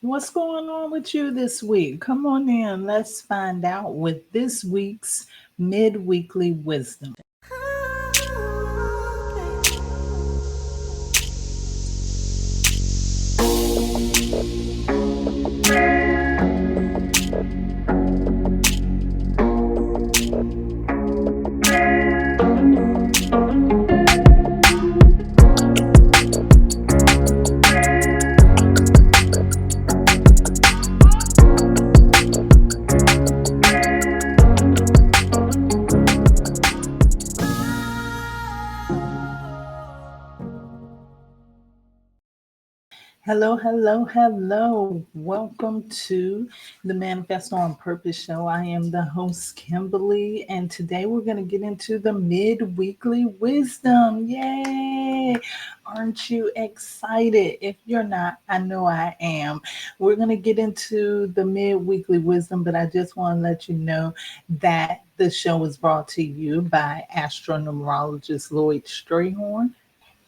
What's going on with you this week? Come on in. Let's find out with this week's mid-weekly wisdom. Hello, hello, hello. Welcome to the Manifest on Purpose show. I am the host, Kimbaley, and today we're going to get into the mid-weekly wisdom. Yay! Aren't you excited? If you're not, I know I am. We're going to get into the mid-weekly wisdom, but I just want to let you know that the show is brought to you by astronumerologist Lloyd Strayhorn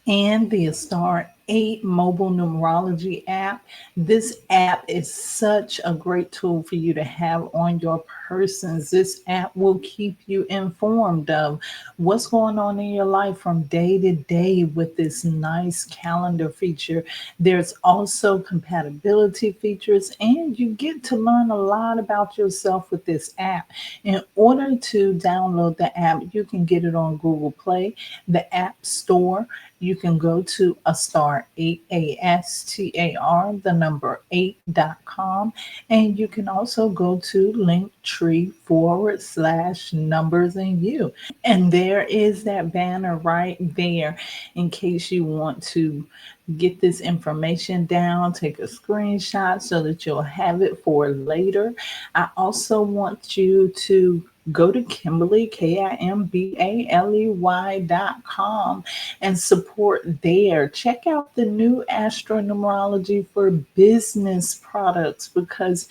and the Star 8 mobile numerology app. This app is such a great tool for you to have on your persons. This app will keep you informed of what's going on in your life from day to day with this nice calendar feature. There's also compatibility features, and you get to learn a lot about yourself with this app. In order to download the app, you can get it on Google Play, the App Store. You can go to a star 8 ASTAR, the number 8.com, and you can also go to linktr.ee/numbersanyou. And there is that banner right there in case you want to get this information down, take a screenshot so that you'll have it for later. I also want you to go to Kimbaley, KIMBALEY.com and support there. Check out the new astronumerology for business products because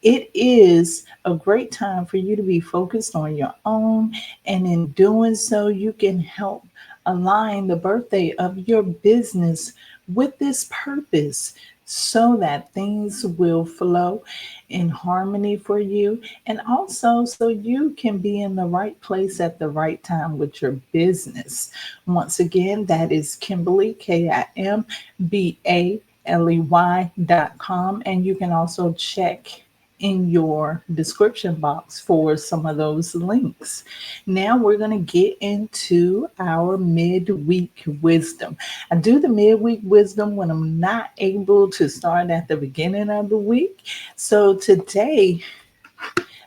it is a great time for you to be focused on your own. And in doing so, you can help align the birthday of your business with this purpose so that things will flow in harmony for you, and also so you can be in the right place at the right time with your business. Once again, that is Kimbaley, KIMBALEY.com, and you can also check in your description box for some of those links. Now we're going to get into our midweek wisdom. I do the midweek wisdom when I'm not able to start at the beginning of the week. So today,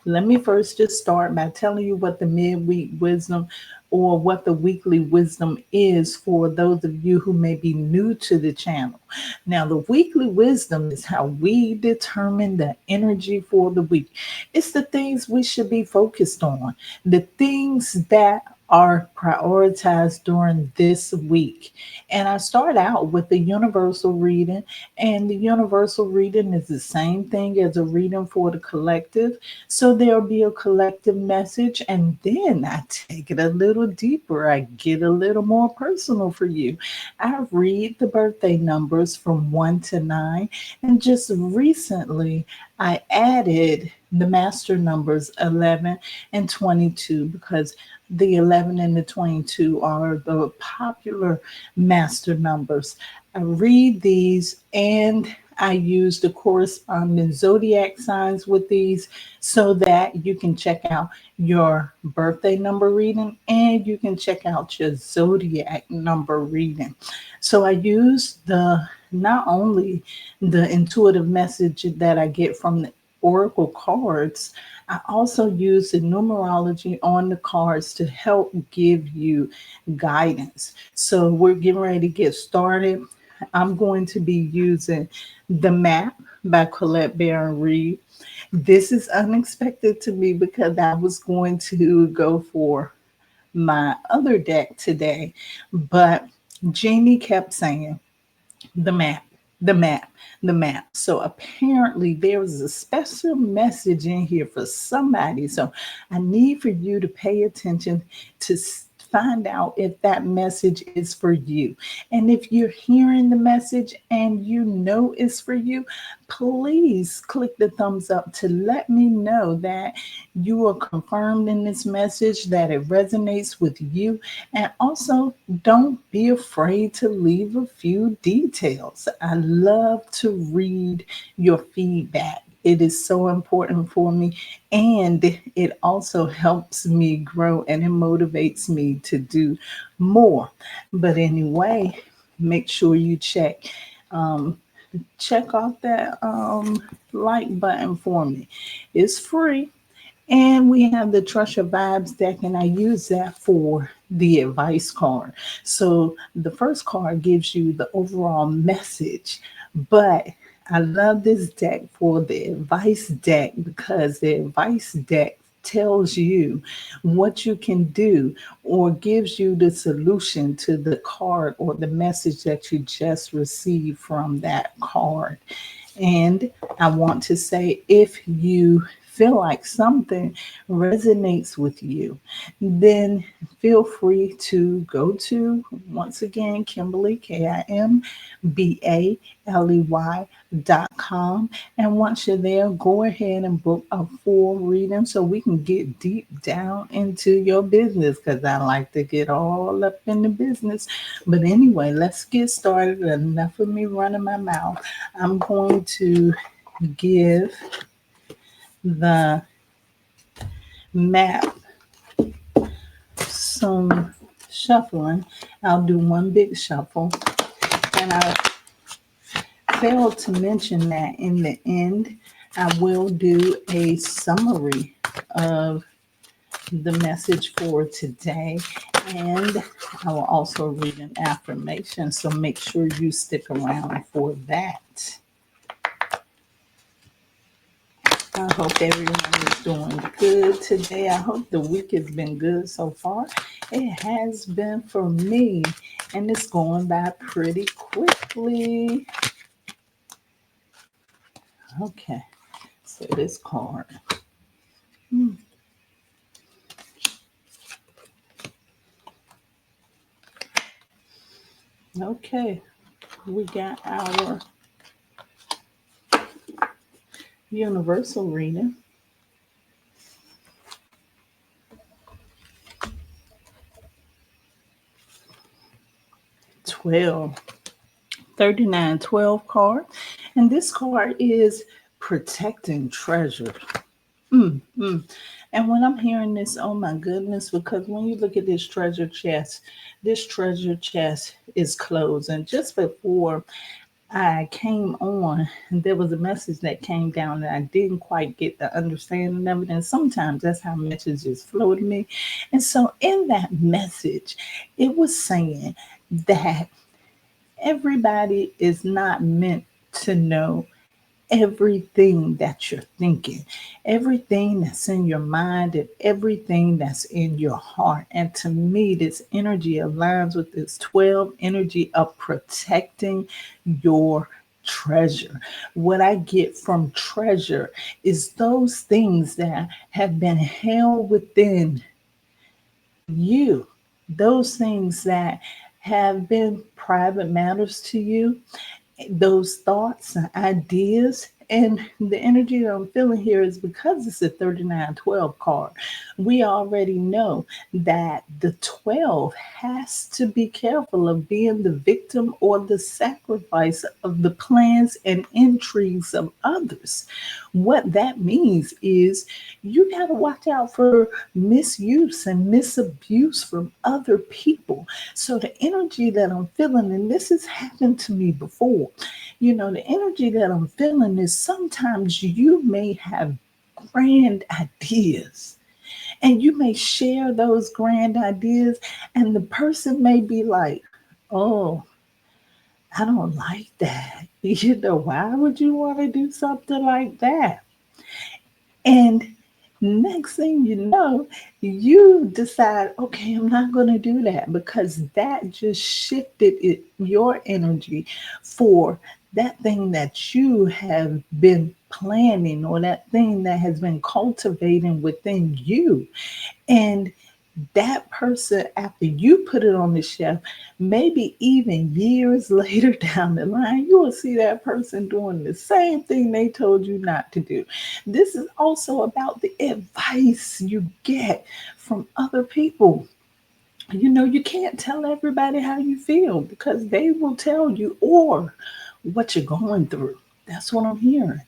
let me first just start by telling you what the midweek wisdom or what the weekly wisdom is for those of you who may be new to the channel. Now, the weekly wisdom is how we determine the energy for the week. It's the things we should be focused on, the things that are prioritized during this week. And I start out with the universal reading, and the universal reading is the same thing as a reading for the collective. So there'll be a collective message, and then I take it a little deeper. I get a little more personal for you. I read the birthday numbers from 1 to 9, and just recently I added the master numbers 11 and 22 because the 11 and the 22 are the popular master numbers. I read these and I use the corresponding zodiac signs with these so that you can check out your birthday number reading and you can check out your zodiac number reading. So I use the not only the intuitive message that I get from the oracle cards, I also use the numerology on the cards to help give you guidance. So we're getting ready to get started. I'm going to be using The Map by Colette Baron Reed. This is unexpected to me because I was going to go for my other deck today, but Jeannie kept saying, the map, the map, the map. So apparently there was a special message in here for somebody. So I need for you to pay attention to find out if that message is for you. And if you're hearing the message and you know it's for you, please click the thumbs up to let me know that you are confirmed in this message, that it resonates with you. And also, don't be afraid to leave a few details. I love to read your feedback. It is so important for me, and it also helps me grow and it motivates me to do more. But anyway, make sure you um, check off that like button for me. It's free. And we have the Trust Your Vibes deck, and I use that for the advice card. So the first card gives you the overall message, but I love this deck for the advice deck because the advice deck tells you what you can do or gives you the solution to the card or the message that you just received from that card. And I want to say, if you feel like something resonates with you, then feel free to go to, once again, Kimbaley, KIMBALEY.com. And once you're there, go ahead and book a full reading so we can get deep down into your business, because I like to get all up in the business. But anyway, let's get started. Enough of me running my mouth. I'm going to give the map some shuffling. I'll do one big shuffle. And I failed to mention that in the end, I will do a summary of the message for today. And I will also read an affirmation. So make sure you stick around for that. I hope everyone is doing good today. I hope the week has been good so far. It has been for me, and it's going by pretty quickly. Okay, so this card. Okay, we got our universal reading. Twelve. 3912 card. And this card is protecting treasure. And when I'm hearing this, oh my goodness, because when you look at this treasure chest is closed. And just before I came on, there was a message that came down that I didn't quite get the understanding of it. And sometimes that's how messages flow to me. And so in that message, it was saying that everybody is not meant to know everything that you're thinking, everything that's in your mind, and everything that's in your heart. And to me, this energy aligns with this 12 energy of protecting your treasure. What I get from treasure is those things that have been held within you, those things that have been private matters to you, those thoughts and ideas. And the energy that I'm feeling here is because it's a 3912 card. We already know that the 12 has to be careful of being the victim or the sacrifice of the plans and intrigues of others. What that means is you got to watch out for misuse and misabuse from other people. So the energy that I'm feeling, and this has happened to me before, the energy that I'm feeling is sometimes you may have grand ideas and you may share those grand ideas, and the person may be like, oh, I don't like that. Why would you want to do something like that? And next thing you know, you decide, okay, I'm not going to do that, because that just shifted your energy for that thing that you have been planning, or that thing that has been cultivating within you. And that person, after you put it on the shelf, maybe even years later down the line, you will see that person doing the same thing they told you not to do. This is also about the advice you get from other people. You know, you can't tell everybody how you feel because they will tell you, or what you're going through. That's what I'm hearing.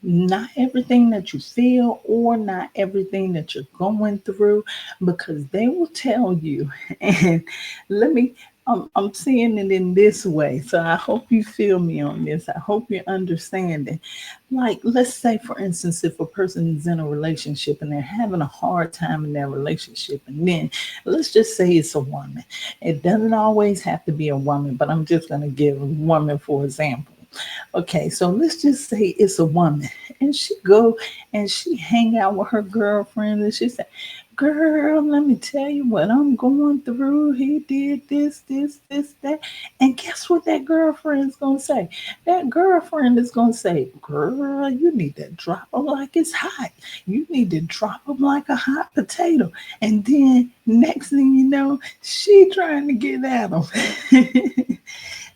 Not everything that you feel or not everything that you're going through, because they will tell you. And let me, I'm seeing it in this way. So I hope you feel me on this. I hope you understand it. Like, let's say, for instance, if a person is in a relationship and they're having a hard time in their relationship, and then let's just say it's a woman. It doesn't always have to be a woman, but I'm just going to give a woman for example. Okay, so let's just say it's a woman, and she go and she hang out with her girlfriend, and she say, "Girl, let me tell you what I'm going through. He did this, that." And guess what that girlfriend's gonna say? That girlfriend is gonna say, "Girl, you need to drop him like it's hot. You need to drop him like a hot potato." And then next thing you know, she trying to get at him.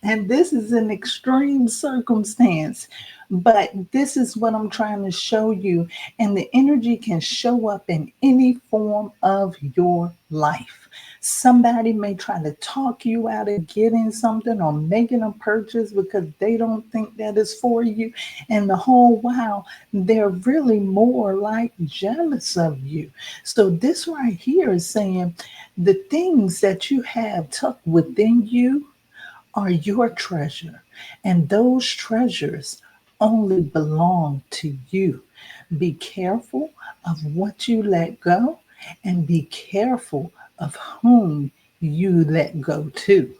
And this is an extreme circumstance, but this is what I'm trying to show you. And the energy can show up in any form of your life. Somebody may try to talk you out of getting something or making a purchase because they don't think that is for you. And the whole while, they're really more like jealous of you. So this right here is saying the things that you have tucked within you are your treasure, and those treasures only belong to you. Be careful of what you let go, and be careful of whom you let go to.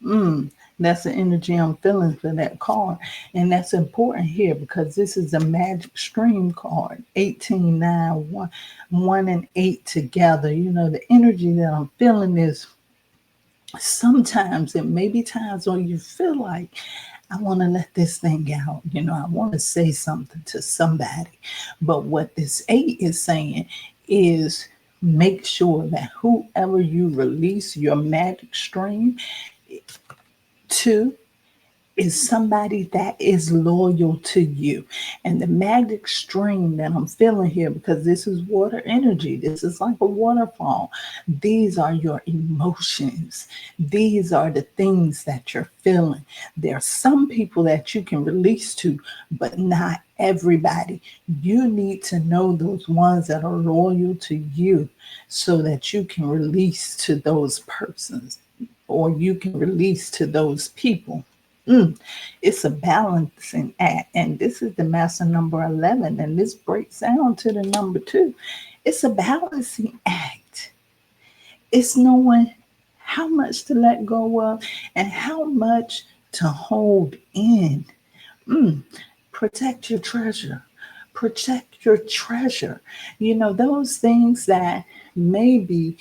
Mm, that's the energy I'm feeling for that card. And that's important here because this is a magic stream card. 18, 9, 1 and 8 together. You know, the energy that I'm feeling is, sometimes it may be times when you feel like, I want to let this thing out. You know, I want to say something to somebody. But what this 8 is saying is, make sure that whoever you release your magic stream to is somebody that is loyal to you. And the magic stream that I'm feeling here, because this is water energy, this is like a waterfall. These are your emotions. These are the things that you're feeling. There are some people that you can release to, but not everybody. You need to know those ones that are loyal to you so that you can release to those persons, or you can release to those people. It's a balancing act. And this is the master number 11. And this breaks down to the number 2. It's a balancing act. It's knowing how much to let go of and how much to hold in. Protect your treasure. Protect your treasure. You know, those things that may be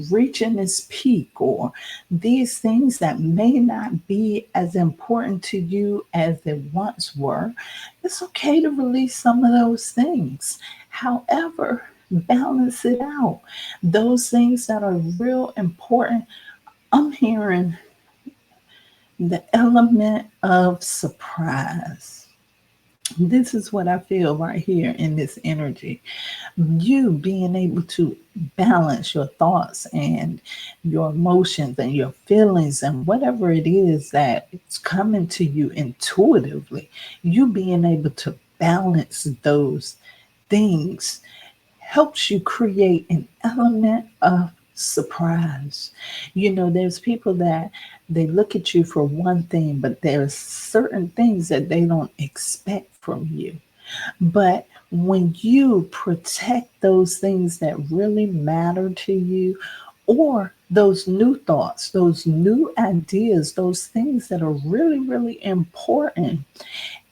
reaching its peak, or these things that may not be as important to you as they once were, it's okay to release some of those things. However, balance it out. Those things that are real important, I'm hearing the element of surprise. This is what I feel right here in this energy. You being able to balance your thoughts and your emotions and your feelings and whatever it is that it's coming to you intuitively, you being able to balance those things helps you create an element of surprise. You know, there's people that they look at you for one thing, but there's certain things that they don't expect from you. But when you protect those things that really matter to you, or those new thoughts, those new ideas, those things that are really, really important,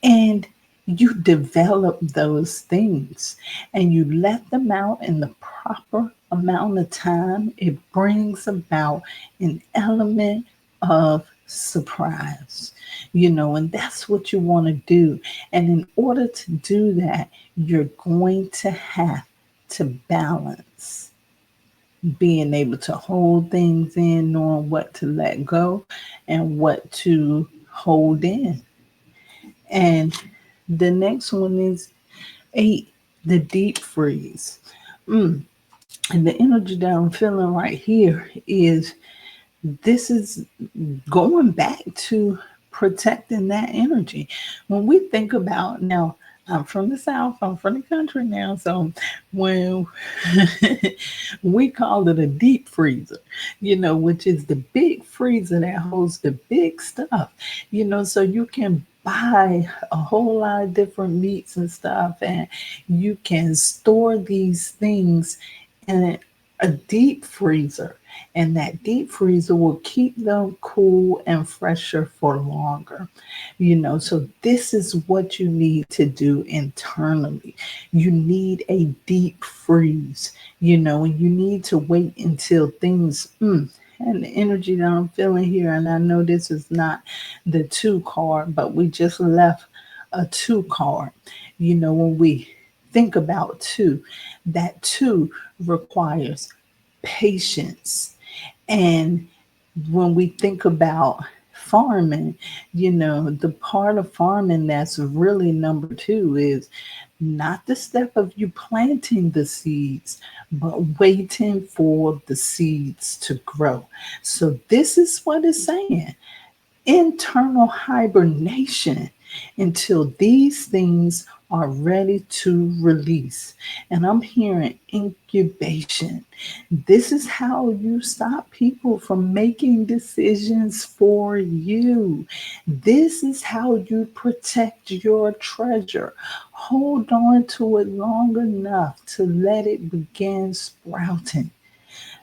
and you develop those things and you let them out in the proper amount of time, it brings about an element of surprise, you know, and that's what you want to do. And in order to do that, you're going to have to balance. being able to hold things in, knowing what to let go and what to hold in. And the next one is 8, the deep freeze. And the energy that I'm feeling right here is this is going back to protecting that energy. When we think about now, I'm from the South, I'm from the country now. So when we call it a deep freezer, which is the big freezer that holds the big stuff, so you can buy a whole lot of different meats and stuff, and you can store these things in a deep freezer, and that deep freezer will keep them cool and fresher for longer. So this is what you need to do internally. You need a deep freeze, and you need to wait until things and the energy that I'm feeling here. And I know this is not the 2 card, but we just left a 2 card. When we think about 2, that 2 requires patience. And when we think about farming, the part of farming that's really number 2 is not the step of you planting the seeds, but waiting for the seeds to grow. So this is what it's saying: internal hibernation until these things are ready to release. And I'm hearing incubation. This is how you stop people from making decisions for you. This is how you protect your treasure. Hold on to it long enough to let it begin sprouting.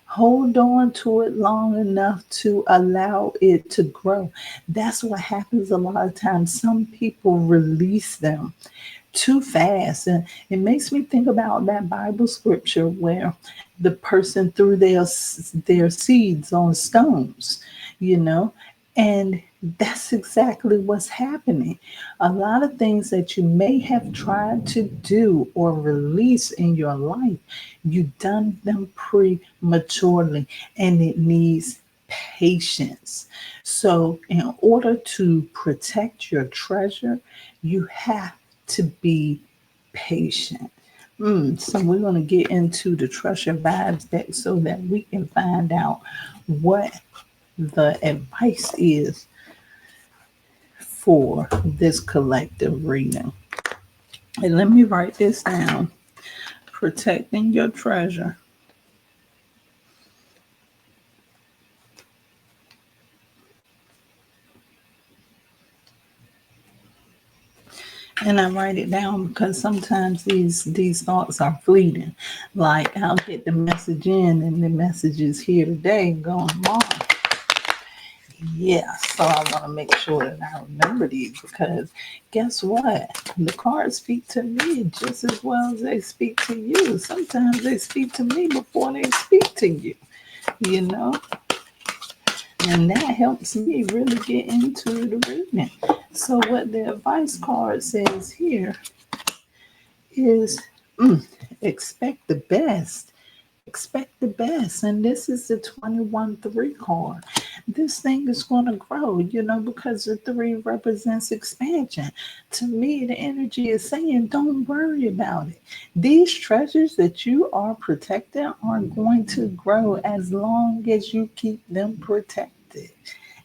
Hold on to it long enough to allow it to grow. That's what happens a lot of times. Some people release them too fast. And it makes me think about that Bible scripture where the person threw their seeds on stones, you know, and that's exactly what's happening. A lot of things that you may have tried to do or release in your life, you've done them prematurely, and it needs patience. So, in order to protect your treasure, you have to be patient. So we're going to get into the Treasure Vibes deck so that we can find out what the advice is for this collective reading. And let me write this down. Protecting your treasure. And I write it down because sometimes these thoughts are fleeting. Like I'll get the message in and the message is here today going, Mom. Yeah, so I want to make sure that I remember these because guess what? The cards speak to me just as well as they speak to you. Sometimes they speak to me before they speak to you, you know? And that helps me really get into the reading. So what the advice card says here is expect the best. Expect the best. And this is the 21-3 card. This thing is going to grow, because the 3 represents expansion. To me, the energy is saying, don't worry about it. These treasures that you are protecting are going to grow as long as you keep them protected.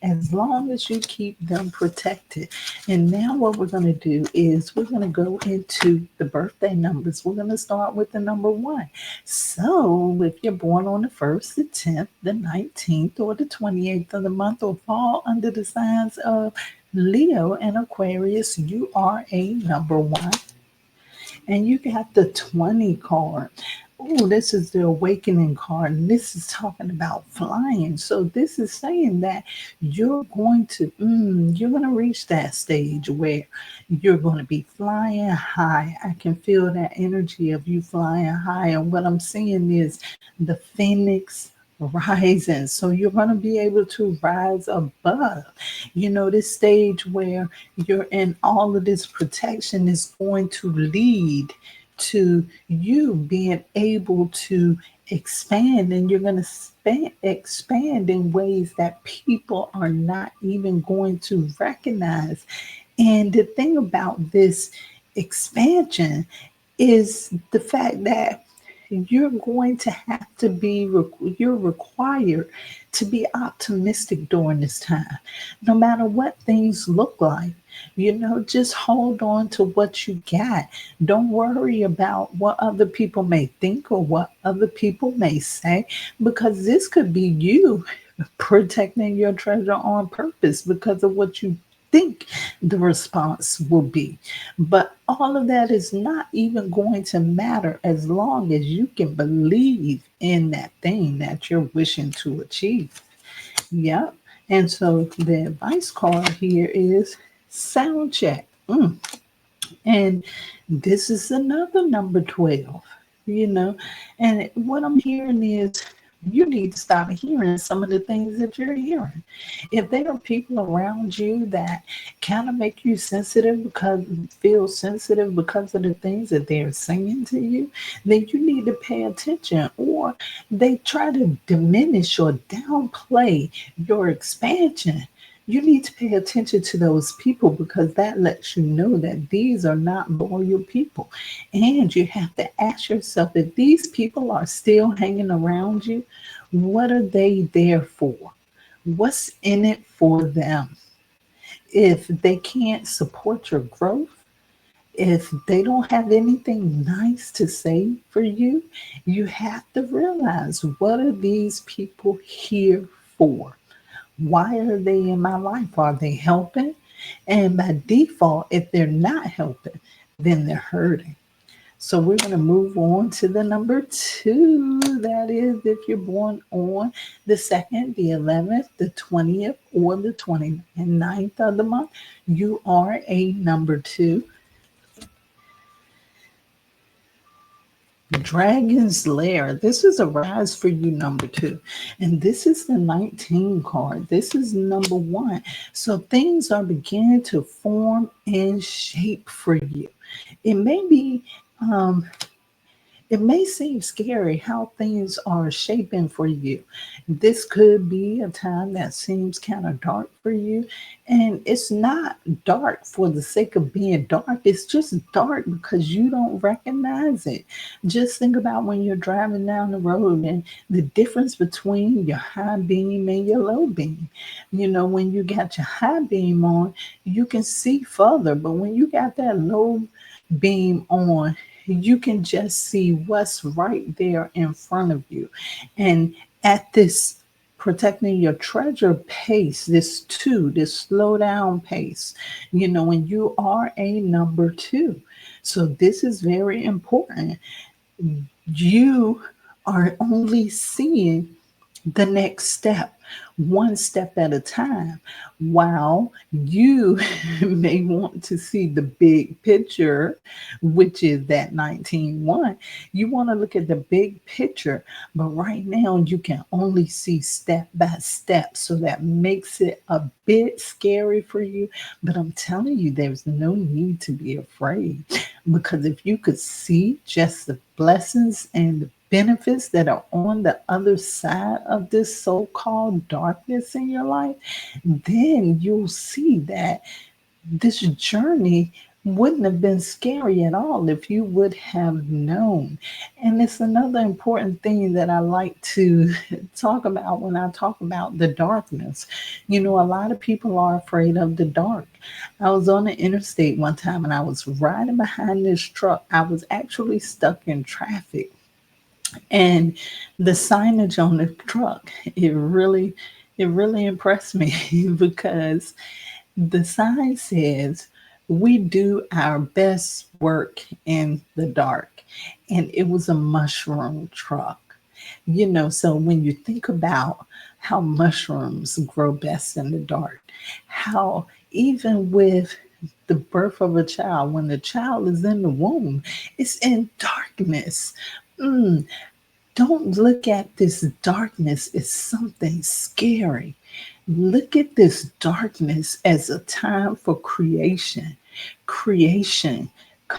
As long as you keep them protected. And now what we're going to do is we're going to go into the birthday numbers. We're going to start with the number 1. So if you're born on the 1st, the 10th, the 19th, or the 28th of the month, or fall under the signs of Leo and Aquarius, you are a number 1. And you got the 20 card. Oh, this is the awakening card. And this is talking about flying. So this is saying that you're going to reach that stage where you're going to be flying high. I can feel that energy of you flying high. And what I'm seeing is the phoenix rising. So you're going to be able to rise above, this stage where you're in all of this protection is going to lead to you being able to expand, and you're going to expand in ways that people are not even going to recognize. And the thing about this expansion is the fact that you're going to have to be, you're required to be optimistic during this time, no matter what things look like. Just hold on to what you got. Don't worry about what other people may think or what other people may say, because this could be you protecting your treasure on purpose because of what you think the response will be. But all of that is not even going to matter as long as you can believe in that thing that you're wishing to achieve. Yep. And so the advice card here is sound check. And this is another number 12, And what I'm hearing is you need to stop hearing some of the things that you're hearing. If there are people around you that kind of make you feel sensitive because of the things that they're saying to you, then you need to pay attention. Or they try to diminish or downplay your expansion. You need to pay attention to those people, because that lets you know that these are not loyal people. And you have to ask yourself, if these people are still hanging around you, what are they there for? What's in it for them? If they can't support your growth, if they don't have anything nice to say for you, you have to realize, what are these people here for? Why are they in my life? Are they helping? And by default, if they're not helping, then they're hurting. So we're going to move on to the number 2. That is, if you're born on the 2nd, the 11th, the 20th, or the 29th of the month, you are a number 2. Dragon's Lair. This is a rise for you, number 2. And this is the 19 card. This is number 1. So things are beginning to form and shape for you. It may be it may seem scary how things are shaping for you. This could be a time that seems kind of dark for you. And it's not dark for the sake of being dark. It's just dark because you don't recognize it. Just think about when you're driving down the road and the difference between your high beam and your low beam. When you got your high beam on, you can see further. But when you got that low beam on, you can just see what's right there in front of you. And at this protecting your treasure pace, this slow down pace, when you are a number 2. So this is very important. You are only seeing the next step, one step at a time, while you may want to see the big picture, which is that 19-1. You want to look at the big picture, but right now you can only see step by step. So that makes it a bit scary for you. But I'm telling you, there's no need to be afraid, because if you could see just the blessings and the benefits that are on the other side of this so-called darkness in your life, then you'll see that this journey wouldn't have been scary at all if you would have known. And it's another important thing that I like to talk about when I talk about the darkness. A lot of people are afraid of the dark. I was on the interstate one time and I was riding behind this truck. I was actually stuck in traffic. And the signage on the truck, it really impressed me because the sign says, "We do our best work in the dark." And it was a mushroom truck. So when you think about how mushrooms grow best in the dark, how even with the birth of a child, when the child is in the womb, it's in darkness. Don't look at this darkness as something scary. Look at this darkness as a time for creation. Creation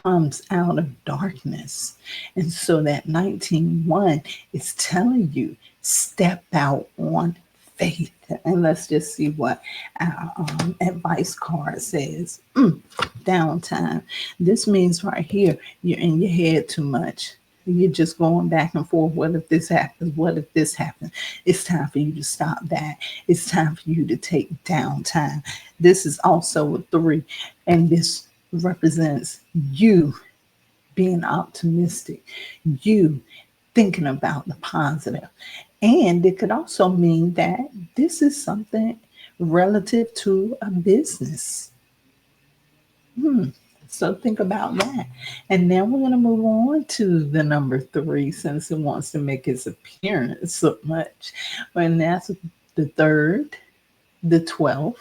comes out of darkness. And so that 19:1 is telling you, step out on faith. And let's just see what our advice card says. Downtime. This means right here, you're in your head too much. You're just going back and forth. What if this happens? What if this happens? It's time for you to stop that. It's time for you to take downtime. This is also a 3, and this represents you being optimistic, you thinking about the positive. And it could also mean that this is something relative to a business. So think about that. And now we're going to move on to the number 3 since it wants to make its appearance so much. And that's the 3rd, the 12th,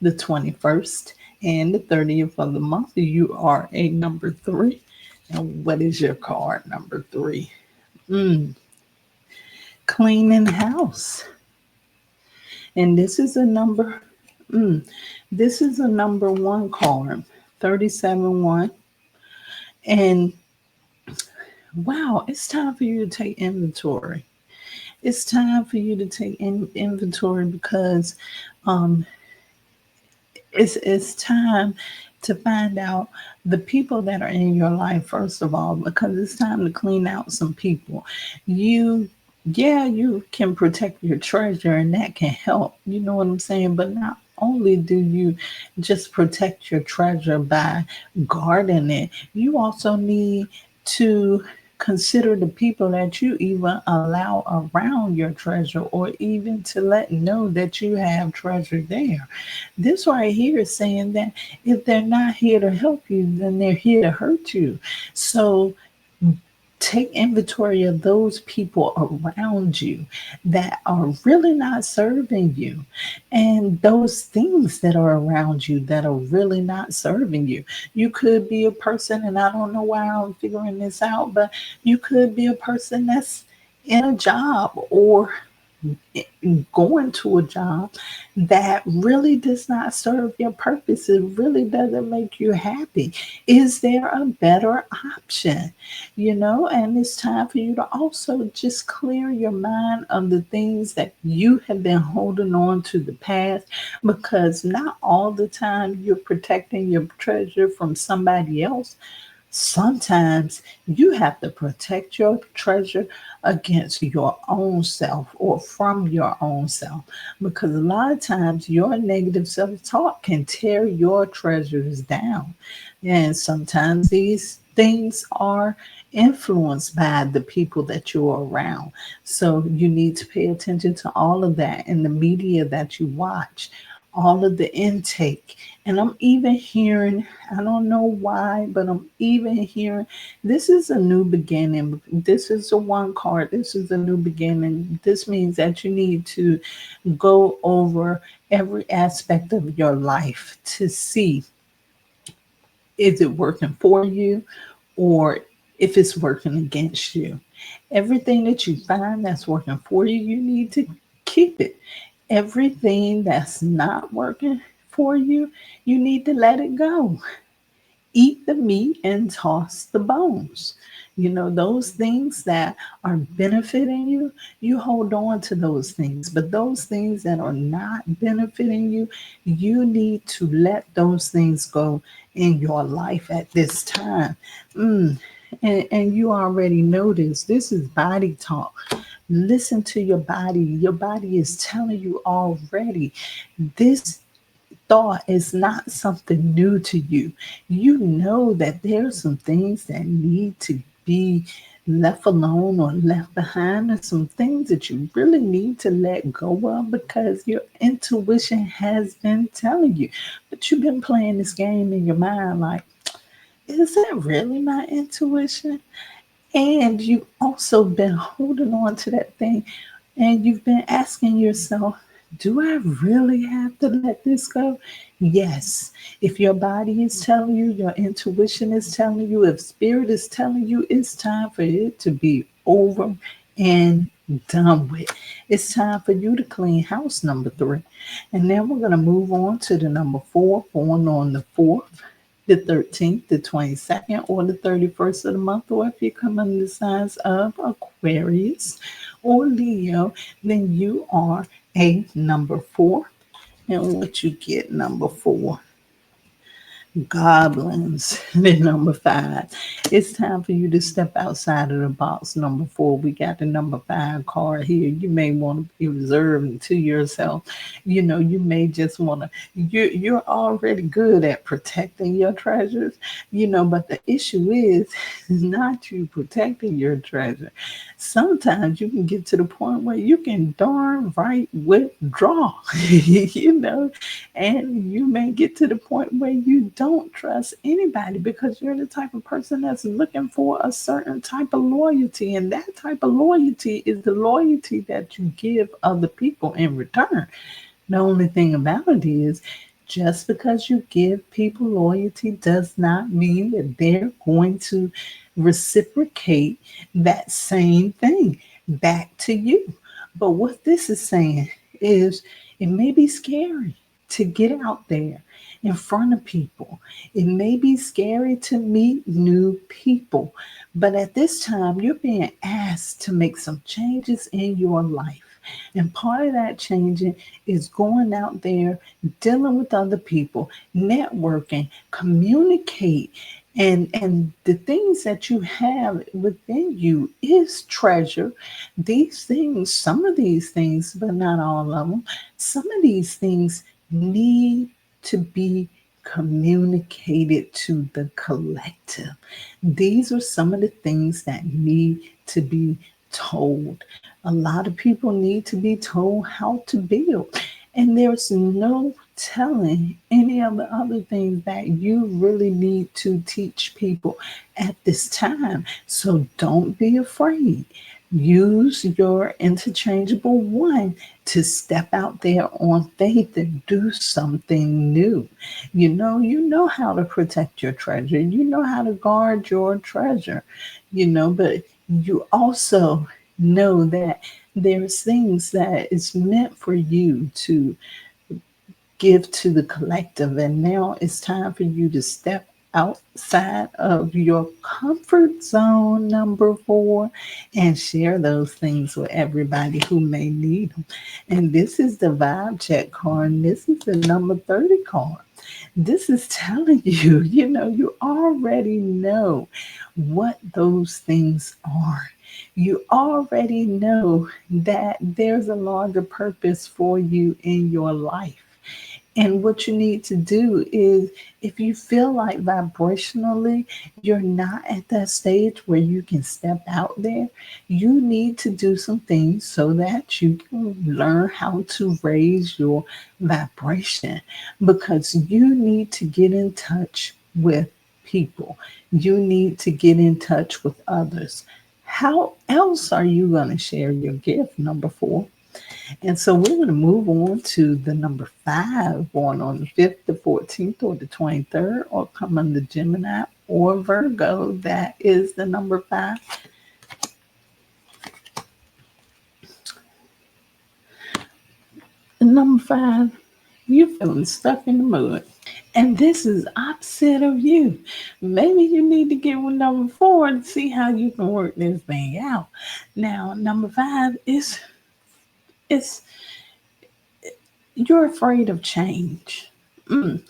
the 21st, and the 30th of the month. You are a number 3. And what is your card, number 3? Cleaning house. And this is a number, this is a number 1 card, 37-1. And wow, it's time for you to take inventory. It's time for you to take inventory because it's time to find out the people that are in your life, first of all, because it's time to clean out some people. You can protect your treasure and that can help. You know what I'm saying? But not only do you just protect your treasure by guarding it, you also need to consider the people that you even allow around your treasure, or even to let know that you have treasure there. This right here is saying that if they're not here to help you, then they're here to hurt you. So take inventory of those people around you that are really not serving you, and those things that are around you that are really not serving you. You could be a person, and I don't know why I'm figuring this out, but you could be a person that's in a job or going to a job that really does not serve your purpose. It really doesn't make you happy. Is there a better option? And it's time for you to also just clear your mind of the things that you have been holding on to the past, because not all the time you're protecting your treasure from somebody else. Sometimes you have to protect your treasure against your own self, or from your own self, because a lot of times your negative self-talk can tear your treasures down. And sometimes these things are influenced by the people that you're around. So you need to pay attention to all of that in the media that you watch, all of the intake. And I'm even hearing, I don't know why, but I'm even hearing this is a new beginning. This is a 1 card. This is a new beginning. This means that you need to go over every aspect of your life to see, is it working for you, or if it's working against you. Everything that you find that's working for you, you need to keep it. Everything that's not working for you, you need to let it go. Eat the meat and toss the bones. Those things that are benefiting you, you hold on to those things. But those things that are not benefiting you, you need to let those things go in your life at this time. And you already know this is body talk. Listen to your body. Your body is telling you already. This thought is not something new to you. You know that there's some things that need to be left alone or left behind, and some things that you really need to let go of, because your intuition has been telling you. But you've been playing this game in your mind like, is that really my intuition? And you've also been holding on to that thing, and you've been asking yourself, do I really have to let this go? Yes. If your body is telling you, your intuition is telling you, if spirit is telling you, it's time for it to be over and done with. It's time for you to clean house, number 3. And then we're going to move on to the number 4, born on the 4th. the 13th, the 22nd, or the 31st of the month, or if you come under the signs of Aquarius or Leo, then you are a number 4. And what you get, number 4? Goblins. Then number 5. It's time for you to step outside of the box. Number 4. We got the number 5 card here. You may want to be reserved to yourself. You may just want to. You're already good at protecting your treasures. But the issue is not you protecting your treasure. Sometimes you can get to the point where you can darn right withdraw. And you may get to the point where you don't trust anybody because you're the type of person that's looking for a certain type of loyalty. And that type of loyalty is the loyalty that you give other people in return. The only thing about it is, just because you give people loyalty does not mean that they're going to reciprocate that same thing back to you. But what this is saying is it may be scary to get out there in front of people. It may be scary to meet new people, but at this time, you're being asked to make some changes in your life. And part of that changing is going out there, dealing with other people, networking, communicate. And the things that you have within you is treasure. These things, some of these things, but not all of them, some of these things need to be communicated to the collective. These are some of the things that need to be told. A lot of people need to be told how to build. And there's no telling any of the other things that you really need to teach people at this time. So don't be afraid. Use your interchangeable 1 to step out there on faith and do something new. You know how to protect your treasure. You know how to guard your treasure, but you also know that there's things that is meant for you to give to the collective. And now it's time for you to step outside of your comfort zone, number 4, and share those things with everybody who may need them. And this is the vibe check card. And this is the number 30 card. This is telling you, you already know what those things are. You already know that there's a larger purpose for you in your life. And what you need to do is, if you feel like vibrationally you're not at that stage where you can step out there, you need to do some things so that you can learn how to raise your vibration, because you need to get in touch with people. You need to get in touch with others. How else are you going to share your gift, number 4? And so we're going to move on to the number 5, born on the 5th, the 14th, or the 23rd, or come under Gemini or Virgo. That is the number 5. The number 5, you're feeling stuck in the mud. And this is opposite of you. Maybe you need to get with number 4 to see how you can work this thing out. Now, number 5 is it's you're afraid of change. And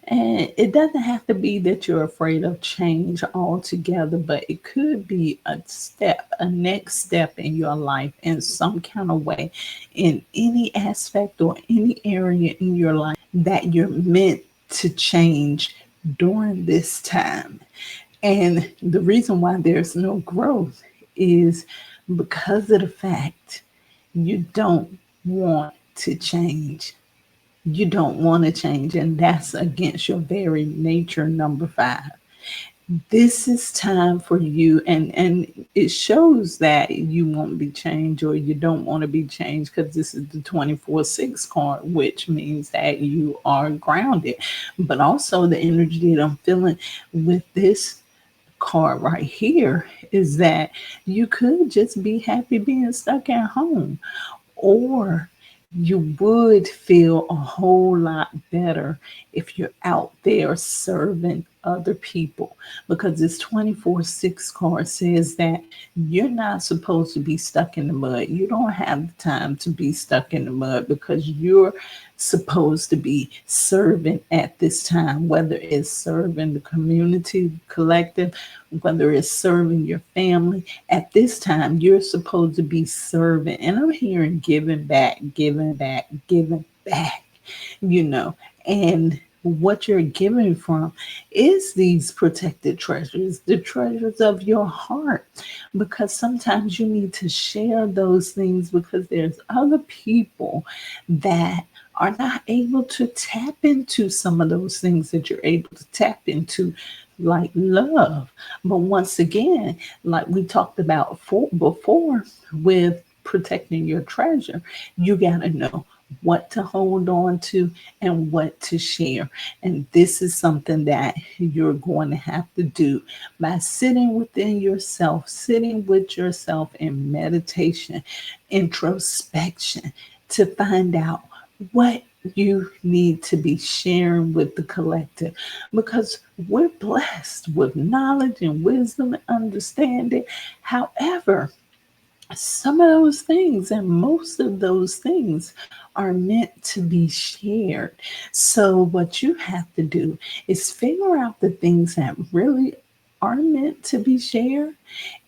it doesn't have to be that you're afraid of change altogether, but it could be a next step in your life in some kind of way, in any aspect or any area in your life that you're meant to change during this time. And the reason why there's no growth is because of the fact you don't want to change. You don't want to change, and that's against your very nature, number 5. This is time for you, and it shows that you won't be changed or you don't want to be changed, because this is the 24/6 card, which means that you are grounded. But also the energy that I'm feeling with this card right here is that you could just be happy being stuck at home, or you would feel a whole lot better if you're out there serving other people, because this 24/6 card says that you're not supposed to be stuck in the mud. You don't have the time to be stuck in the mud because you're supposed to be serving at this time, whether it's serving the community collective, whether it's serving your family. At this time, you're supposed to be serving. And I'm hearing giving back, giving back, giving back, you know, and what you're giving from is these protected treasures, the treasures of your heart, because sometimes you need to share those things because there's other people that are not able to tap into some of those things that you're able to tap into, like love. But once again, like we talked about before with protecting your treasure, you got to know what to hold on to and what to share. And this is something that you're going to have to do by sitting within yourself, sitting with yourself in meditation, introspection, to find out what you need to be sharing with the collective, because we're blessed with knowledge and wisdom and understanding. However, some of those things and most of those things are meant to be shared. So, what you have to do is figure out the things that really are meant to be shared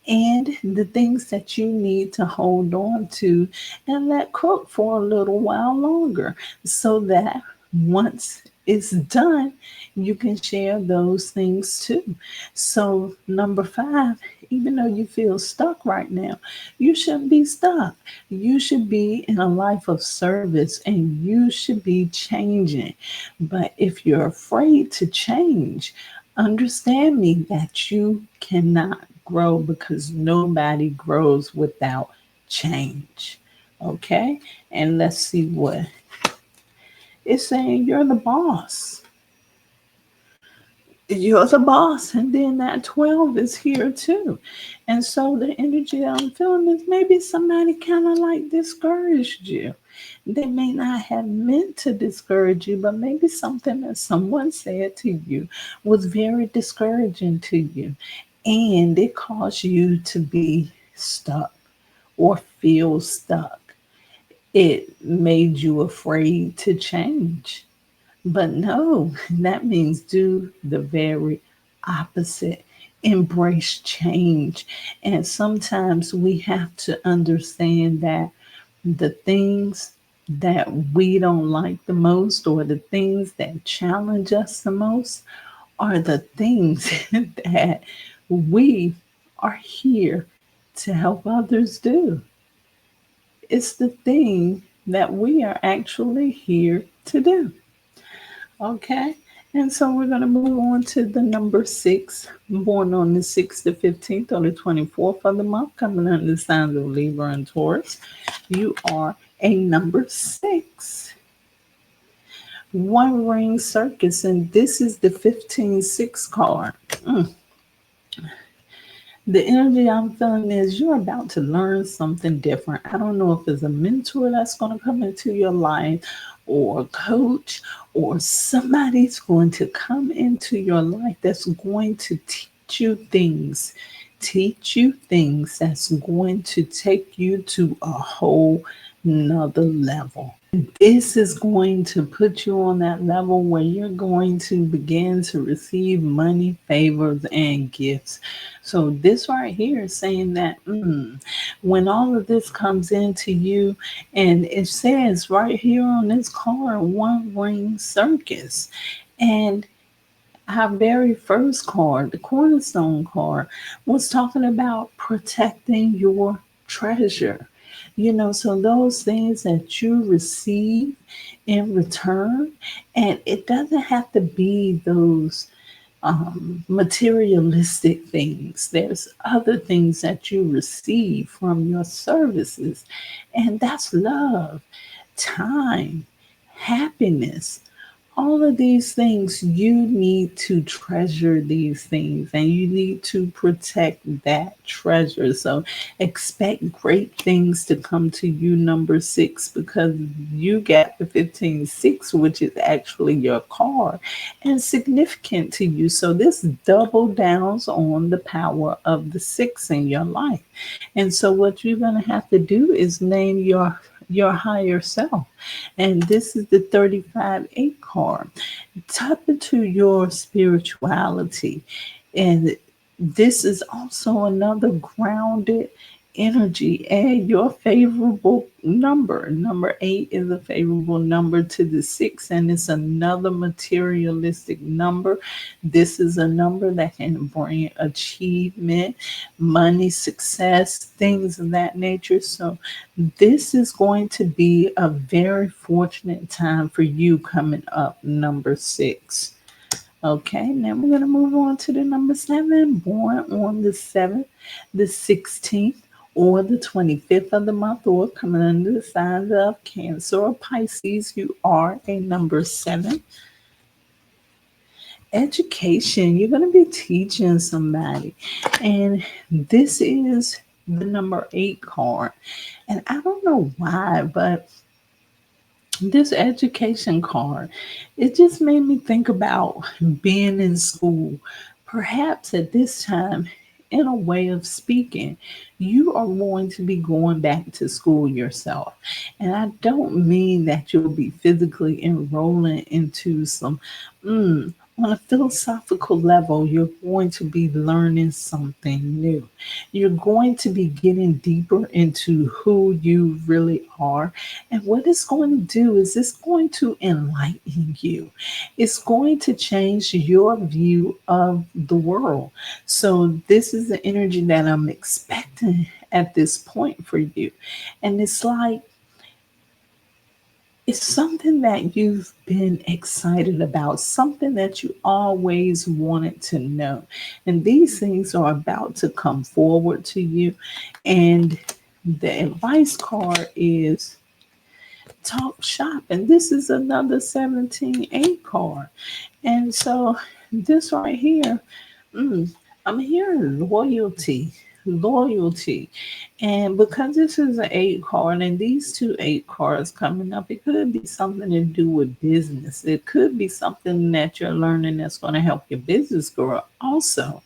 and the things that you need to hold on to and let cook for a little while longer, so that once it's done, you can share those things too. So, number 5, even though you feel stuck right now, you shouldn't be stuck. You should be in a life of service and you should be changing. But if you're afraid to change, understand me that you cannot grow, because nobody grows without change. Okay? And let's see what it's saying. You're the boss. You're the boss. And then that 12 is here too. And so the energy that I'm feeling is maybe somebody kind of like discouraged you. They may not have meant to discourage you, but maybe something that someone said to you was very discouraging to you. And it caused you to be stuck or feel stuck. It made you afraid to change. But no, that means do the very opposite. Embrace change. And sometimes we have to understand that the things that we don't like the most, or the things that challenge us the most, are the things that we are here to help others do. It's the thing that we are actually here to do. Okay. And so we're going to move on to the number 6, born on the 6th, the 15th, or the 24th of the month, coming under the signs of Libra and Taurus. You are a number 6. One ring circus, and this is the 15/6 card. The energy I'm feeling is you're about to learn something different. I don't know if it's a mentor that's going to come into your life, or a coach, or somebody's going to come into your life that's going to teach you things that's going to take you to a whole nother level. This is going to put you on that level where you're going to begin to receive money, favors, and gifts. So this right here is saying that when all of this comes into you, and it says right here on this card, one ring circus. And our very first card, the cornerstone card, was talking about protecting your treasure. So those things that you receive in return, and it doesn't have to be those materialistic things. There's other things that you receive from your services, and that's love, time, happiness, all of these things, you need to treasure these things and you need to protect that treasure. So expect great things to come to you, number six, because you got the 15-6, which is actually your card and significant to you. So this double downs on the power of the six in your life. And so what you're going to have to do is name your higher self. And this is the 35-8 card. Tap into your spirituality. And this is also another grounded energy. Add your favorable number. Number 8 is a favorable number to the 6, and it's another materialistic number. This is a number that can bring achievement, money, success, things of that nature. So this is going to be a very fortunate time for you coming up, number 6. Okay, now we're going to move on to the number 7, born on the 7th, the 16th, or the 25th of the month, or coming under the signs of Cancer or Pisces. You are a number 7. Education, you're going to be teaching somebody. And this is the number 8 card. And I don't know why, but this education card, it just made me think about being in school. Perhaps at this time, in a way of speaking, you are going to be going back to school yourself. And I don't mean that you'll be physically enrolling into some on a philosophical level, you're going to be learning something new. You're going to be getting deeper into who you really are. And what it's going to do is it's going to enlighten you. It's going to change your view of the world. So this is the energy that I'm expecting at this point for you. And it's like, it's something that you've been excited about, something that you always wanted to know. And these things are about to come forward to you. And the advice card is talk shop. And this is another 17-8 card. And so this right here, I'm hearing loyalty. And because this is an 8 card and these two 8 cards coming up, it could be something to do with business. It could be something that you're learning that's going to help your business grow also.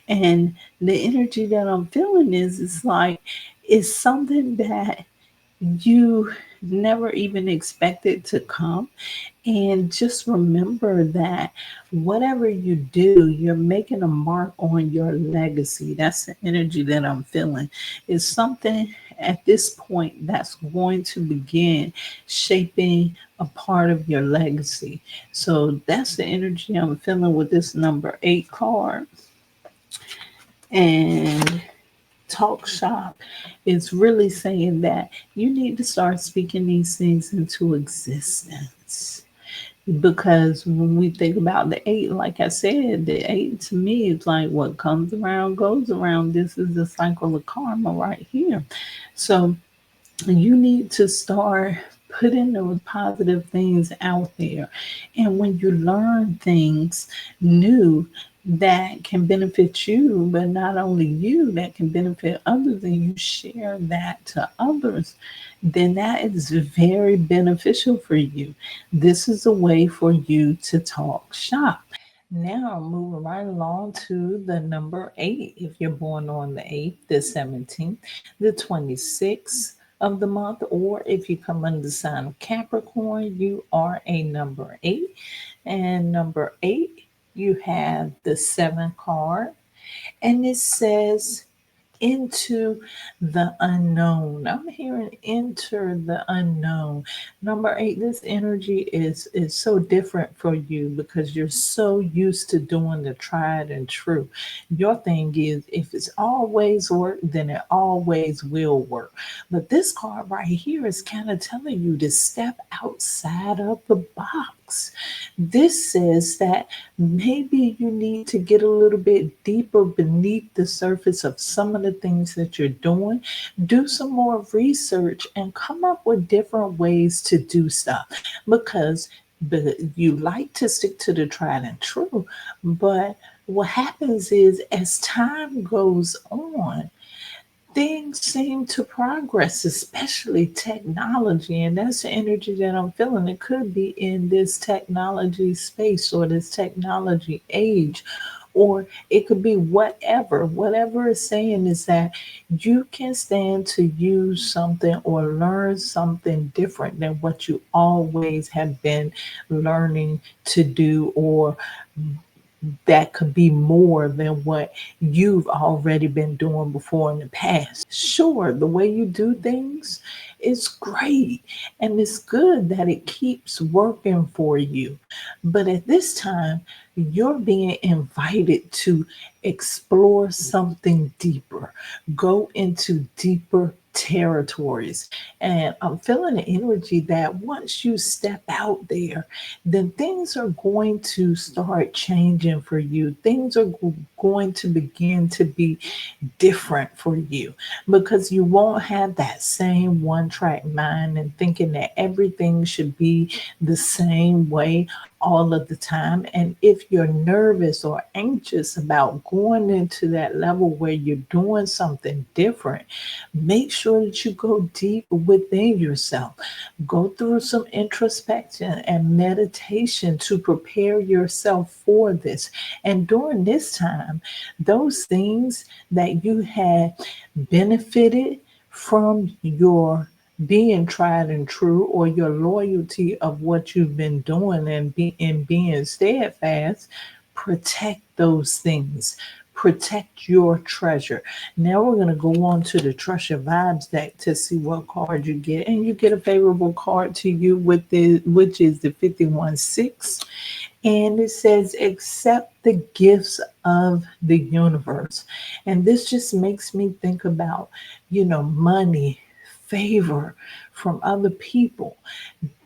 And the energy that I'm feeling is it's like it's something that you never even expected to come. And just remember that whatever you do, you're making a mark on your legacy. That's the energy that I'm feeling. It's something at this point that's going to begin shaping a part of your legacy. So that's the energy I'm feeling with this number 8 card. And talk shop is really saying that you need to start speaking these things into existence. Because when we think about the 8, like I said, the 8 to me is like what comes around goes around. This is the cycle of karma right here. So you need to start putting those positive things out there. And when you learn things new that can benefit you, but not only you, that can benefit others, and you share that to others, then that is very beneficial for you. This is a way for you to talk shop. Now, moving right along to the number 8. If you're born on the 8th, the 17th, the 26th of the month, or if you come under the sign of Capricorn, you are a number 8. And number 8, you have the 7 card, and it says into the unknown. I'm hearing enter the unknown. Number 8, this energy is so different for you because you're so used to doing the tried and true. Your thing is if it's always worked, then it always will work. But this card right here is kind of telling you to step outside of the box. This says that maybe you need to get a little bit deeper beneath the surface of some of the things that you're doing. Do some more research and come up with different ways to do stuff, because but you like to stick to the tried and true. But what happens is, as time goes on, things seem to progress, especially technology. And that's the energy that I'm feeling. It could be in this technology space or this technology age, or it could be whatever. Whatever it's saying is that you can stand to use something or learn something different than what you always have been learning to do, or that could be more than what you've already been doing before in the past. Sure, the way you do things is great, and it's good that it keeps working for you. But at this time, you're being invited to explore something deeper, go into deeper territories. And I'm feeling the energy that once you step out there, then things are going to start changing for you. Things are going to begin to be different for you, because you won't have that same one track mind and thinking that everything should be the same way all of the time. And if you're nervous or anxious about going into that level where you're doing something different, make sure that you go deep within yourself. Go through some introspection and meditation to prepare yourself for this. And during this time, those things that you had benefited from your being tried and true, or your loyalty of what you've been doing and being steadfast, protect those things. Protect your treasure. Now we're going to go on to the Treasure Vibes deck to see what card you get. And you get a favorable card to you with which is the 51-6. And it says, accept the gifts of the universe. And this just makes me think about, money, favor from other people.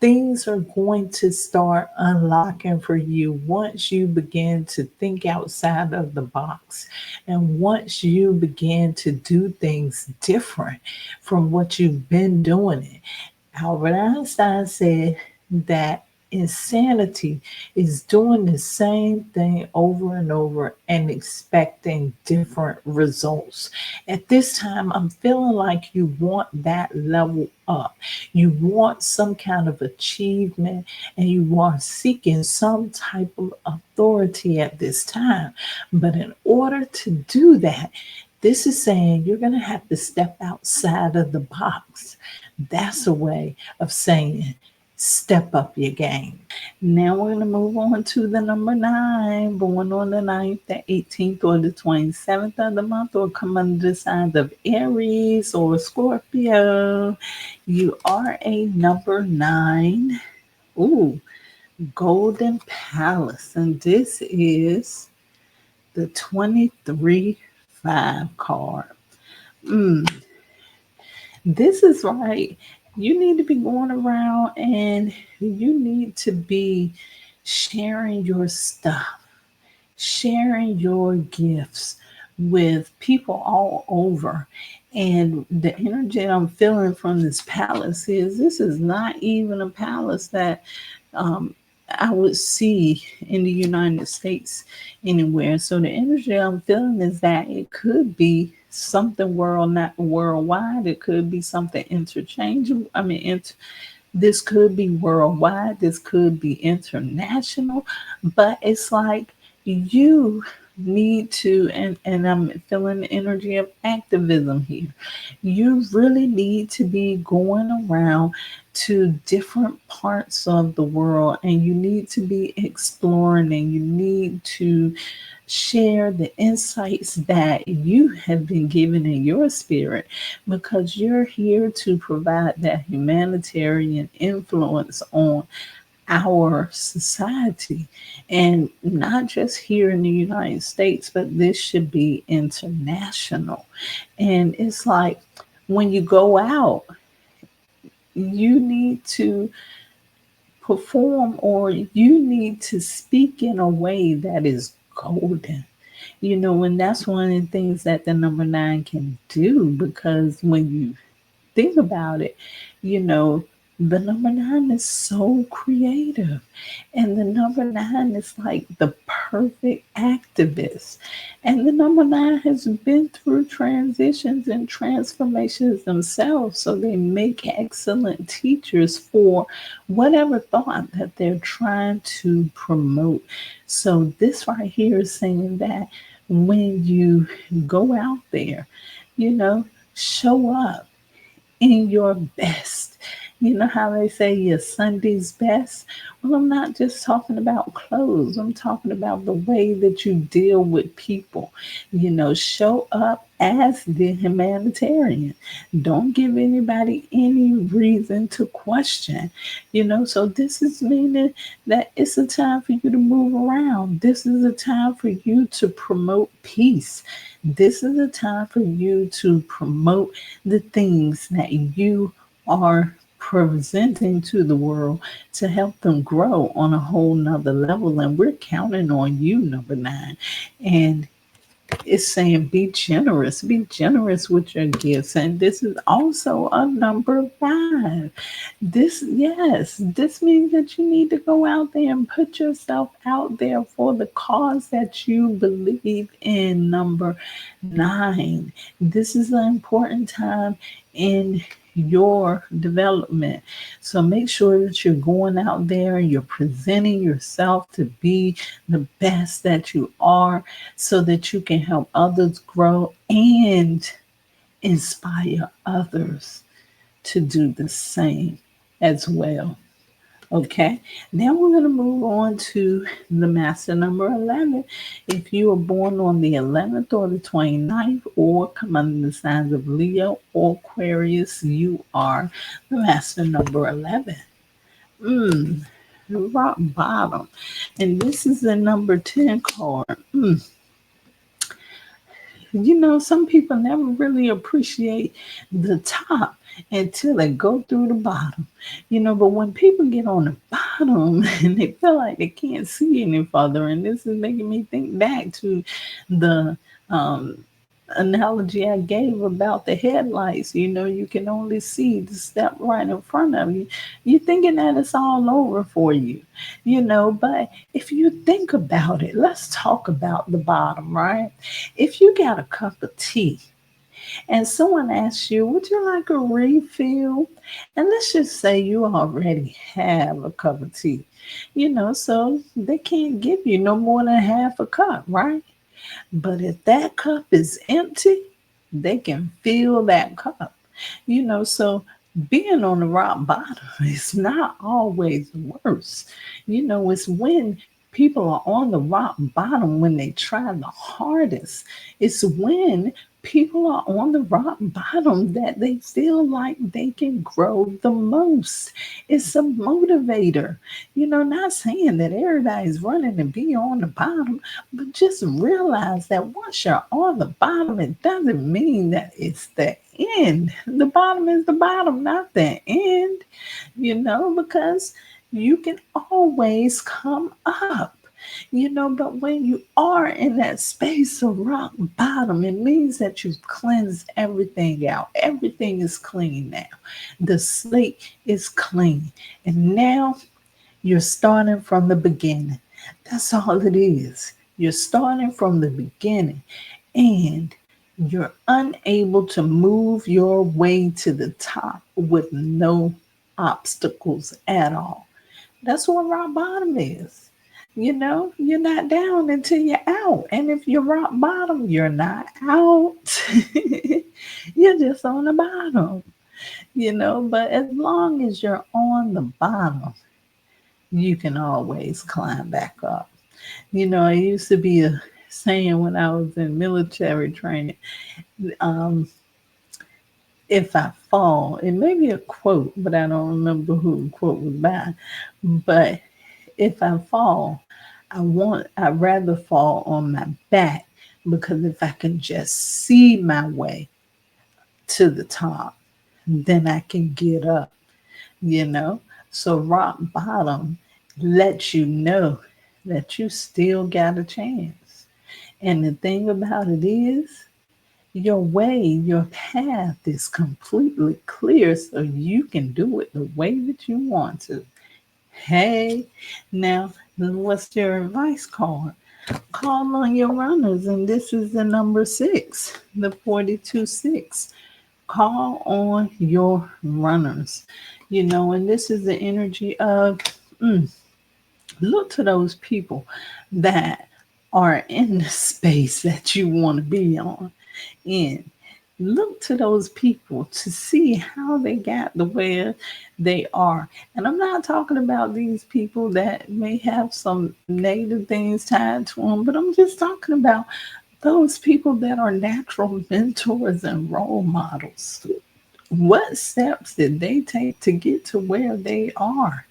Things are going to start unlocking for you once you begin to think outside of the box. And once you begin to do things different from what you've been doing it. Albert Einstein said that insanity is doing the same thing over and over and expecting different results. At this time, I'm feeling like you want that level up. You want some kind of achievement, and you are seeking some type of authority at this time. But in order to do that, this is saying you're going to have to step outside of the box. That's a way of saying step up your game. Now we're going to move on to the number 9, born on the 9th, the 18th, or the 27th of the month, or come under the signs of Aries or Scorpio. You are a number 9. Ooh, Golden Palace. And this is the 23-5 card. This is right. You need to be going around and you need to be sharing your stuff, sharing your gifts with people all over. And the energy I'm feeling from this palace is, this is not even a palace that I would see in the United States anywhere. So the energy I'm feeling is that it could be something not worldwide. It could be something interchangeable. This could be worldwide. This could be international. But it's like you need to, and I'm feeling the energy of activism here. You really need to be going around to different parts of the world, and you need to be exploring, and you need to share the insights that you have been given in your spirit, because you're here to provide that humanitarian influence on our society, and not just here in the United States, but this should be international. And it's like, when you go out, you need to perform, or you need to speak in a way that is golden. And that's one of the things that the number 9 can do, because when you think about it, you know, The number 9 is so creative. And the number 9 is like the perfect activist. And the number 9 has been through transitions and transformations themselves. So they make excellent teachers for whatever thought that they're trying to promote. So this right here is saying that when you go out there, show up in your best. You know how they say your Sunday's best? Well, I'm not just talking about clothes. I'm talking about the way that you deal with people. Show up as the humanitarian. Don't give anybody any reason to question. So this is meaning that it's a time for you to move around. This is a time for you to promote peace. This is a time for you to promote the things that you are presenting to the world to help them grow on a whole nother level. And we're counting on you, number 9. And it's saying be generous with your gifts. And this is also a number 5. This means that you need to go out there and put yourself out there for the cause that you believe in. Number 9, this is an important time in your development. So make sure that you're going out there and you're presenting yourself to be the best that you are, so that you can help others grow and inspire others to do the same as well. Okay, now we're going to move on to the master number 11. If you are born on the 11th or the 29th, or come under the signs of Leo or Aquarius, you are the master number 11. Rock bottom. And this is the number 10 card. Some people never really appreciate the top until they go through the bottom. But when people get on the bottom and they feel like they can't see any further, and this is making me think back to the analogy I gave about the headlights. You can only see the step right in front of you. You're thinking that it's all over for you, but if you think about it, let's talk about the bottom, right? If you got a cup of tea and someone asks you, would you like a refill? And let's just say you already have a cup of tea, so they can't give you no more than half a cup, right? But if that cup is empty, they can fill that cup. So being on the rock bottom is not always worse. It's when people are on the rock bottom when they try the hardest. It's when people are on the rock bottom that they feel like they can grow the most. It's a motivator. Not saying that everybody's running to be on the bottom, but just realize that once you're on the bottom, it doesn't mean that it's the end. The bottom is the bottom, not the end, because you can always come up. But when you are in that space of rock bottom, it means that you've cleansed everything out. Everything is clean now. The slate is clean. And now you're starting from the beginning. That's all it is. You're starting from the beginning, and you're unable to move your way to the top with no obstacles at all. That's what rock bottom is. You're not down until you're out. And if you're rock bottom, you're not out. You're just on the bottom, But as long as you're on the bottom, you can always climb back up. It used to be a saying when I was in military training. If I fall, it may be a quote, but I don't remember who the quote was by. But if I fall, I'd rather fall on my back, because if I can just see my way to the top, then I can get up, So rock bottom lets you know that you still got a chance. And the thing about it is, Your way, your path is completely clear, so you can do it the way that you want to. Hey, now what's your advice card? Call on your runners, and this is the number 6, the 42-6. Call on your runners. And this is the energy of look to those people that are in the space that you want to be in. Look to those people to see how they got the way they are. And I'm not talking about these people that may have some negative things tied to them, but I'm just talking about those people that are natural mentors and role models. What steps did they take to get to where they are?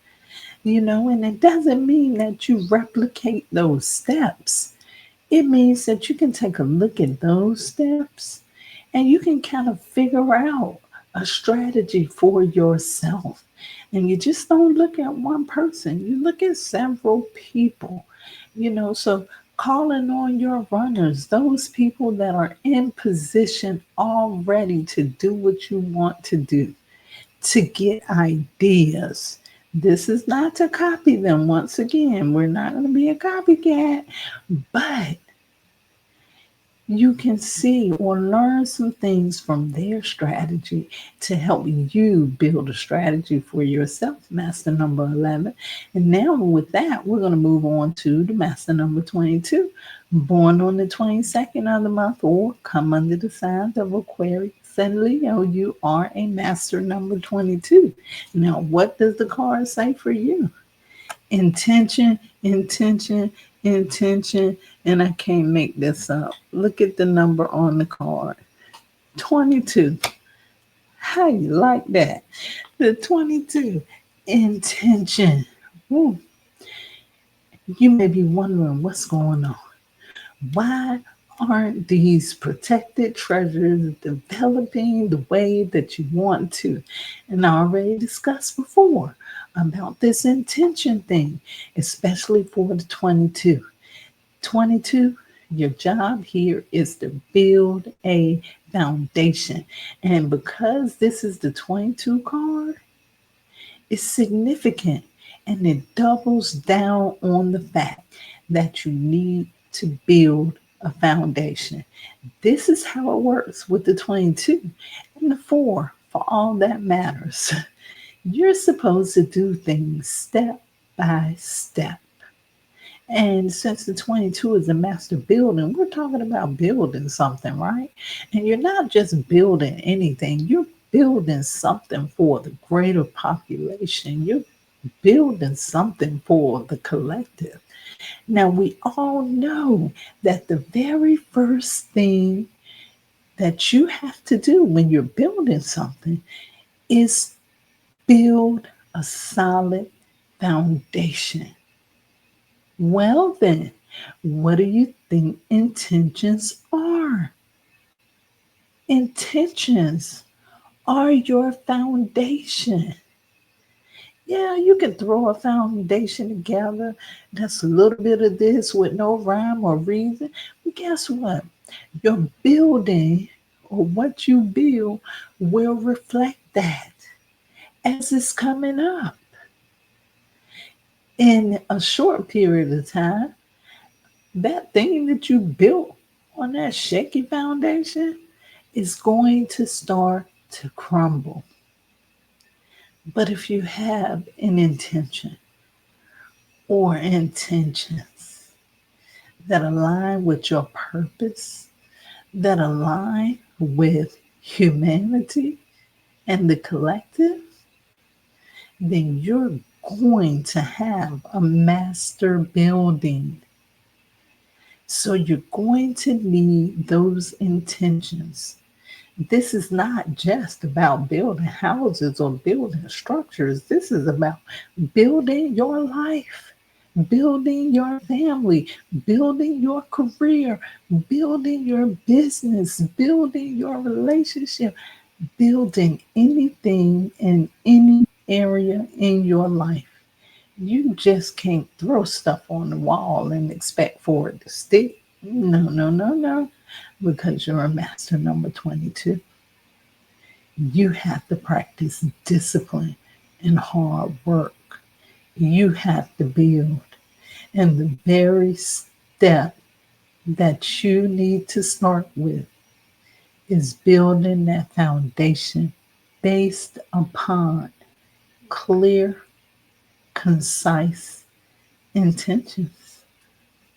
And it doesn't mean that you replicate those steps. It means that you can take a look at those steps and you can kind of figure out a strategy for yourself. And you just don't look at one person, you look at several people, so calling on your runners, those people that are in position already to do what you want to do, to get ideas. This is not to copy them. Once again, we're not going to be a copycat, but you can see or learn some things from their strategy to help you build a strategy for yourself, master number 11. And now with that, we're going to move on to the master number 22, born on the 22nd of the month or come under the signs of Aquarius and Leo. You are a master number 22. Now, what does the card say for you? Intention, intention, intention, and I can't make this up. Look at the number on the card. 22. How you like that? The 22. Intention. Ooh. You may be wondering what's going on. Why aren't these protected treasures developing the way that you want to? And I already discussed before about this intention thing, especially for the 22. 22, your job here is to build a foundation. And because this is the 22 card, it's significant and it doubles down on the fact that you need to build a foundation. This is how it works with the 22 and the 4 for all that matters. You're supposed to do things step by step. And since the 22 is a master building, we're talking about building something, right? And you're not just building anything, you're building something for the greater population. You're building something for the collective. Now, we all know that the very first thing that you have to do when you're building something is build a solid foundation. Well, then, what do you think intentions are? Intentions are your foundation. Yeah, you can throw a foundation together that's a little bit of this with no rhyme or reason. But guess what? Your building or what you build will reflect that as it's coming up. In a short period of time, that thing that you built on that shaky foundation is going to start to crumble. But if you have an intention or intentions that align with your purpose, that align with humanity and the collective, then you're going to have a master building. So you're going to need those intentions. This is not just about building houses or building structures. This is about building your life, building your family, building your career, building your business, building your relationship, building anything in any area in your life. You just can't throw stuff on the wall and expect for it to stick. No, no, no, no. because you're a master number 22. You have to practice discipline and hard work. You have to build. And the very step that you need to start with is building that foundation based upon clear, concise intentions.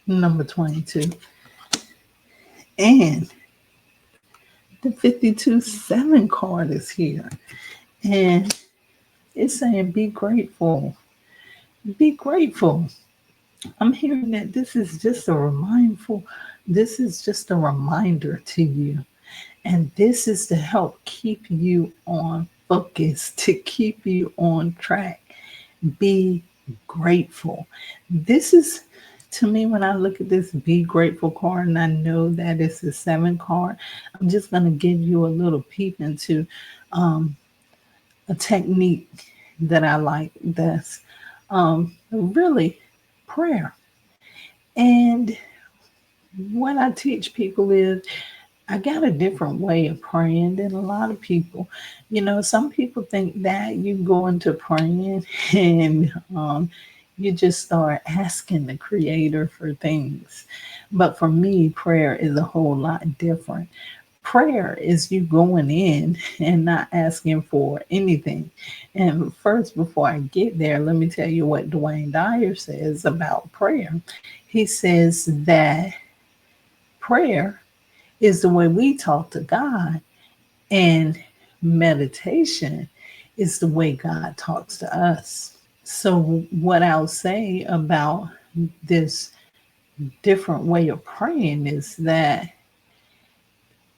Number 22. And the 52-7 card is here. And it's saying, be grateful. Be grateful. I'm hearing that this is just a reminder to you. And this is to help keep you on focus, to keep you on track. Be grateful. This is, to me, when I look at this be grateful card, and I know that it's the 7 card, I'm just going to give you a little peep into a technique that I like. That's really prayer. And what I teach people is I got a different way of praying than a lot of people. Some people think that you go into praying and you just start asking the Creator for things. But for me, prayer is a whole lot different. Prayer is you going in and not asking for anything. And first, before I get there, let me tell you what Dwayne Dyer says about prayer. He says that prayer is the way we talk to God, and meditation is the way God talks to us. So what I'll say about this different way of praying is that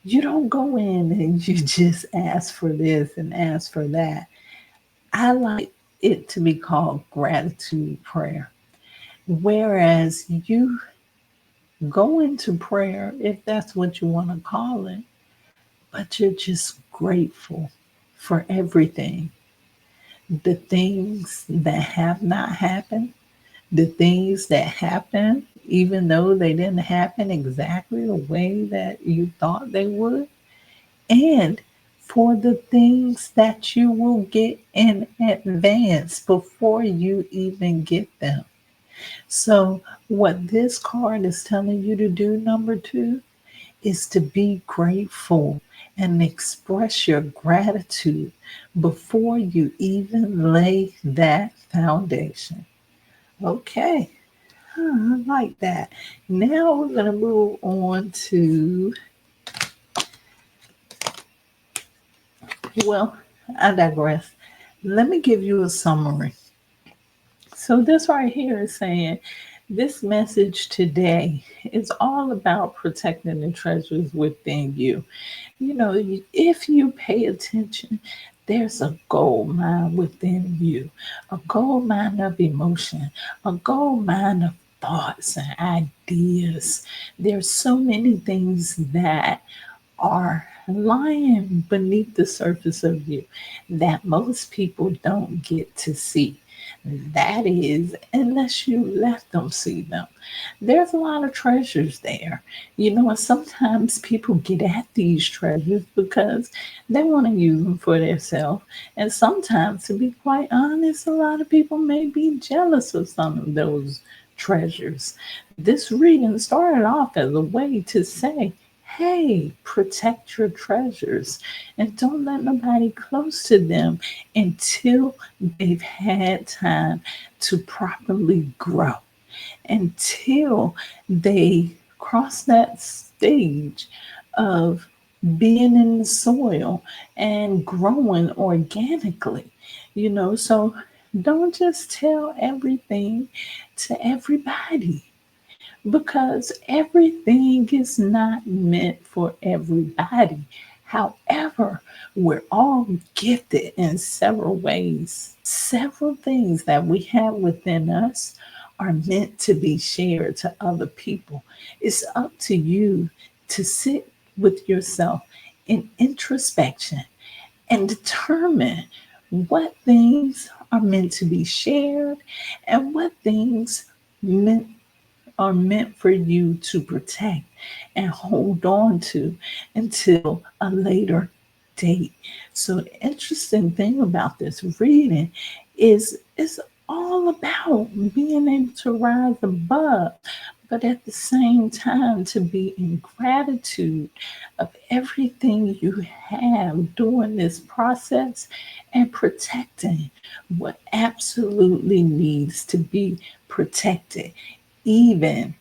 you don't go in and you just ask for this and ask for that. I like it to be called gratitude prayer. Whereas you go into prayer, if that's what you want to call it, but you're just grateful for everything. The things that have not happened, the things that happen, even though they didn't happen exactly the way that you thought they would, and for the things that you will get in advance before you even get them. So, what this card is telling you to do, number 2, is to be grateful and express your gratitude before you even lay that foundation. Okay, I like that. Now we're going to move on to, well, I digress. Let me give you a summary. So this right here is saying this message today is all about protecting the treasures within you. If you pay attention, there's a gold mine within you, a gold mine of emotion, a gold mine of thoughts and ideas. There's so many things that are lying beneath the surface of you that most people don't get to see. That is, unless you let them see them. There's a lot of treasures there. And sometimes people get at these treasures because they want to use them for themselves. And sometimes, to be quite honest, a lot of people may be jealous of some of those treasures. This reading started off as a way to say, hey, protect your treasures and don't let nobody close to them until they've had time to properly grow, until they cross that stage of being in the soil and growing organically. So don't just tell everything to everybody, because everything is not meant for everybody. However, we're all gifted in several ways. Several things that we have within us are meant to be shared to other people. It's up to you to sit with yourself in introspection and determine what things are meant to be shared and what things are meant for you to protect and hold on to until a later date. So the interesting thing about this reading is it's all about being able to rise above, but at the same time to be in gratitude of everything you have during this process and protecting what absolutely needs to be protected, even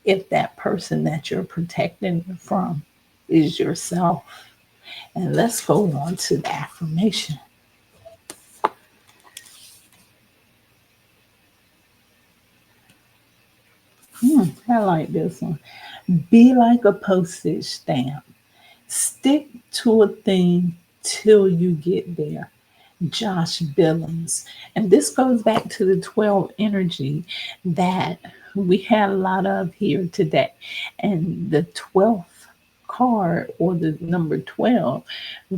if that person that you're protecting from is yourself. And let's go on to the affirmation. I like this one. Be like a postage stamp. Stick to a thing till you get there. Josh Billings. And this goes back to the 12 energy that we had a lot of here today. And the 12th card, or the number 12,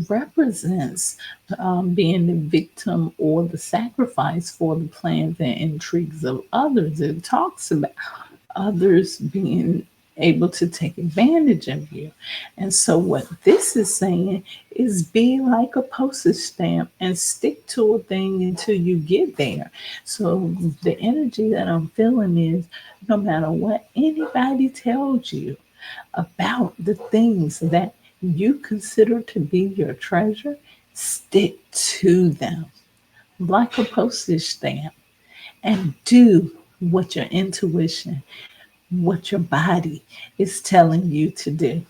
represents being the victim or the sacrifice for the plans and intrigues of others. It talks about others being able to take advantage of you. And so, what this is saying is be like a postage stamp and stick to a thing until you get there. So, the energy that I'm feeling is no matter what anybody tells you about the things that you consider to be your treasure, stick to them like a postage stamp and do what your intuition, what your body is telling you to do.